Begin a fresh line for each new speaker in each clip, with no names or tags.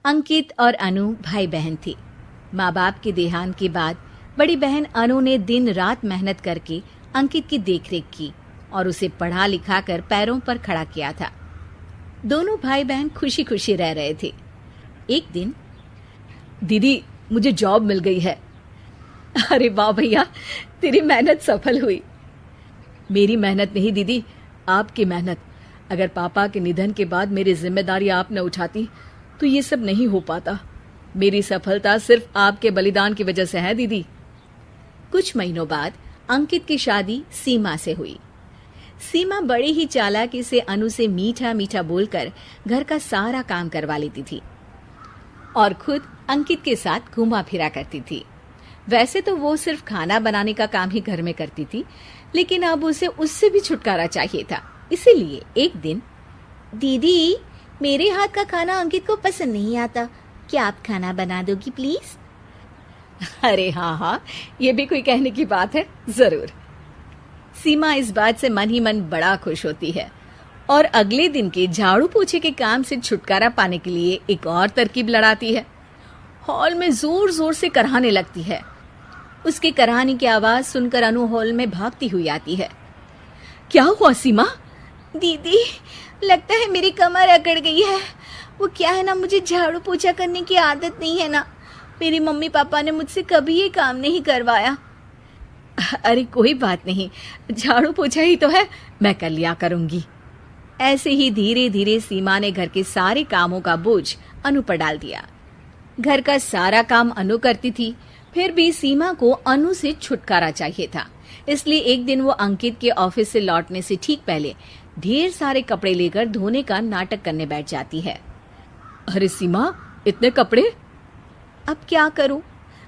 अंकित और अनु भाई बहन थे। माँ बाप के देहांत के बाद बड़ी बहन अनु ने दिन रात मेहनत करके अंकित की देखरेख की और उसे पढ़ा लिखा कर पैरों पर खड़ा किया था। दोनों भाई बहन खुशी खुशी रह रहे थे। एक दिन,
दीदी मुझे जॉब मिल गई है।
अरे वाह भैया, तेरी मेहनत सफल हुई।
मेरी मेहनत नहीं दीदी, आपकी मेहनत। अगर पापा के निधन के बाद मेरी जिम्मेदारी आप न उठाती तो ये सब नहीं हो पाता। मेरी सफलता सिर्फ आपके बलिदान की वजह से है दीदी।
कुछ महीनों बाद अंकित की शादी सीमा से हुई। सीमा बड़ी ही चालाकी से अनु से मीठा मीठा बोलकर घर का सारा काम करवा लेती थी और खुद अंकित के साथ घुमा फिरा करती थी। वैसे तो वो सिर्फ खाना बनाने का काम ही घर में करती थी, लेकिन अब उसे उससे भी छुटकारा चाहिए था। इसीलिए एक दिन,
दीदी मेरे हाथ का खाना अंकित को पसंद नहीं आता, क्या आप खाना बना दोगी प्लीज?
अरे हाँ, ये भी कोई कहने की बात है, जरूर। सीमा इस बात से मन ही मन बड़ा खुश होती है और अगले दिन के झाड़ू पोछे के काम से छुटकारा पाने के लिए एक और तरकीब लड़ाती है। हॉल में जोर जोर से कराहने लगती है। उसके कराहने की आवाज सुनकर अनु हॉल में भागती हुई आती है। क्या हुआ सीमा?
दीदी लगता है मेरी कमर अकड़ गई है। वो क्या है ना, मुझे झाड़ू पोछा करने की आदत नहीं है ना। मेरी मम्मी पापा ने मुझसे कभी ये काम नहीं करवाया।
अरे कोई बात नहीं, झाड़ू पोछा ही तो है, मैं कर लिया करूंगी। ऐसे ही धीरे धीरे सीमा ने घर के सारे कामों का बोझ अनु पर डाल दिया। घर का सारा काम अनु करती थी, फिर भी सीमा को अनु से छुटकारा चाहिए था। इसलिए एक दिन वो अंकित के ऑफिस से लौटने से ठीक पहले ढेर सारे कपड़े लेकर धोने का नाटक करने बैठ जाती है।
अरे सीमा, इतने कपड़े?
अब क्या करूं,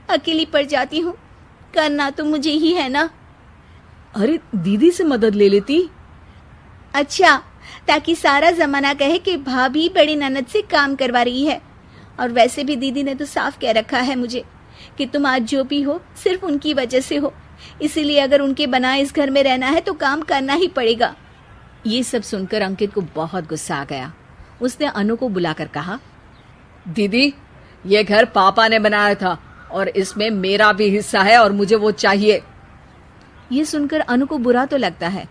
अकेली पड़ जाती हूँ। करना तो मुझे ही है ना।
अरे दीदी से मदद ले लेती।
अच्छा, ताकि सारा जमाना कहे कि भाभी बड़ी ननद से काम करवा रही है। और वैसे भी दीदी ने तो साफ कह रखा है मुझे कि तुम आज जो भी हो सिर्फ उनकी वजह से हो, इसीलिए अगर उनके बनाए इस घर में रहना है तो काम करना ही पड़ेगा।
ये सब सुनकर अंकित को बहुत गुस्सा आ गया। उसने अनु को बुलाकर कहा,
दीदी ये घर पापा ने बनाया था और इसमें मेरा भी हिस्सा है और मुझे वो चाहिए।
ये सुनकर अनु को बुरा तो लगता है,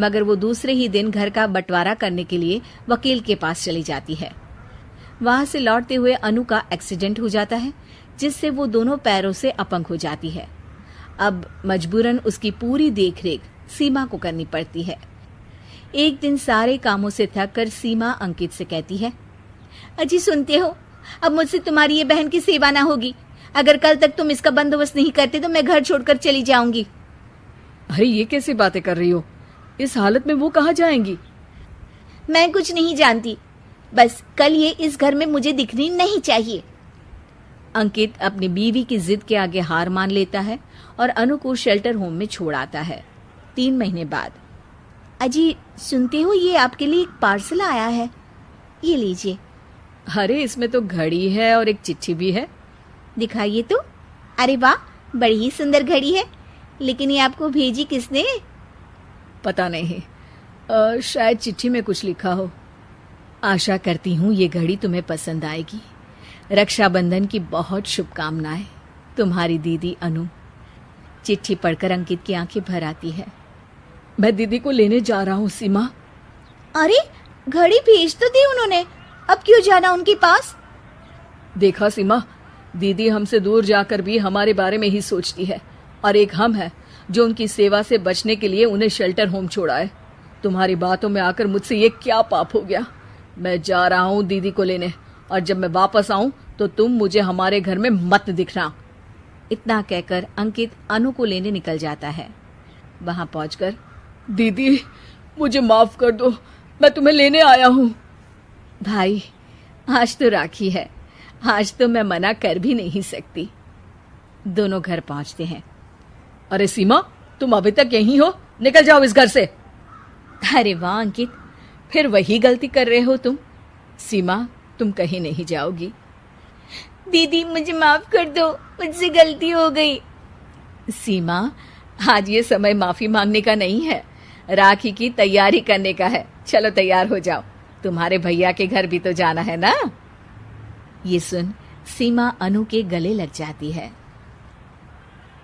मगर वो दूसरे ही दिन घर का बंटवारा करने के लिए वकील के पास चली जाती है। वहां से लौटते हुए अनु का एक्सीडेंट हो जाता है, जिससे वो दोनों पैरों से अपंग हो जाती है। अब मजबूरन उसकी पूरी देखरेख सीमा को करनी पड़ती है। एक दिन सारे कामों से थक कर सीमा अंकित से कहती है,
अजी सुनते हो, अब मुझसे तुम्हारी ये बहन की सेवा ना होगी। अगर कल तक तुम इसका बंदोबस्त नहीं करते तो मैं घर छोड़कर चली जाऊंगी।
अरे ये कैसी बातें कर रही हो? इस हालत में वो कहाँ जाएंगी?
मैं कुछ नहीं जानती, बस कल ये इस घर में मुझे दिखनी नहीं चाहिए।
अंकित अपनी बीवी की जिद के आगे हार मान लेता है और अनु को शेल्टर होम में छोड़ आता है। 3 महीने बाद,
अजी सुनते हो, ये आपके लिए एक पार्सल आया है, ये लीजिए।
अरे इसमें तो घड़ी है और एक चिट्ठी भी है।
दिखाइए तो। अरे वाह, बड़ी ही सुंदर घड़ी है, लेकिन ये आपको भेजी किसने?
पता नहीं, शायद चिट्ठी में कुछ लिखा हो।
आशा करती हूँ ये घड़ी तुम्हें पसंद आएगी। रक्षाबंधन की बहुत शुभकामनाएं, तुम्हारी दीदी अनु। चिट्ठी पढ़कर अंकित की आंखें भर आती है।
मैं दीदी को लेने जा रहा हूँ सीमा।
अरे घड़ी भेज तो दी उन्होंने, अब क्यों जाना उनके पास?
देखा सीमा, दीदी हमसे दूर जाकर भी हमारे बारे में ही सोचती है, और एक हम है जो उनकी सेवा से बचने के लिए उन्हें शेल्टर होम छोड़ा है। तुम्हारी बातों में आकर मुझसे ये क्या पाप हो गया? मैं जा रहा हूँ दीदी को लेने, और जब मैं वापस आऊं तो तुम मुझे हमारे घर में मत दिखना।
इतना कहकर अंकित अनु को लेने निकल जाता है। वहां पहुंचकर,
दीदी मुझे माफ कर दो, मैं तुम्हें लेने आया हूँ।
भाई आज तो राखी है, आज तो मैं मना कर भी नहीं सकती। दोनों घर पहुंचते हैं।
अरे सीमा, तुम अभी तक यहीं हो? निकल जाओ इस घर से।
अरे वाह अंकित, फिर वही गलती कर रहे हो तुम। सीमा, तुम कहीं नहीं जाओगी।
दीदी मुझे माफ कर दो, मुझसे गलती हो गई।
सीमा, आज ये समय माफी मांगने का नहीं है, राखी की तैयारी करने का है। चलो तैयार हो जाओ, तुम्हारे भैया के घर भी तो जाना है ना। ये सुन सीमा अनु के गले लग जाती है।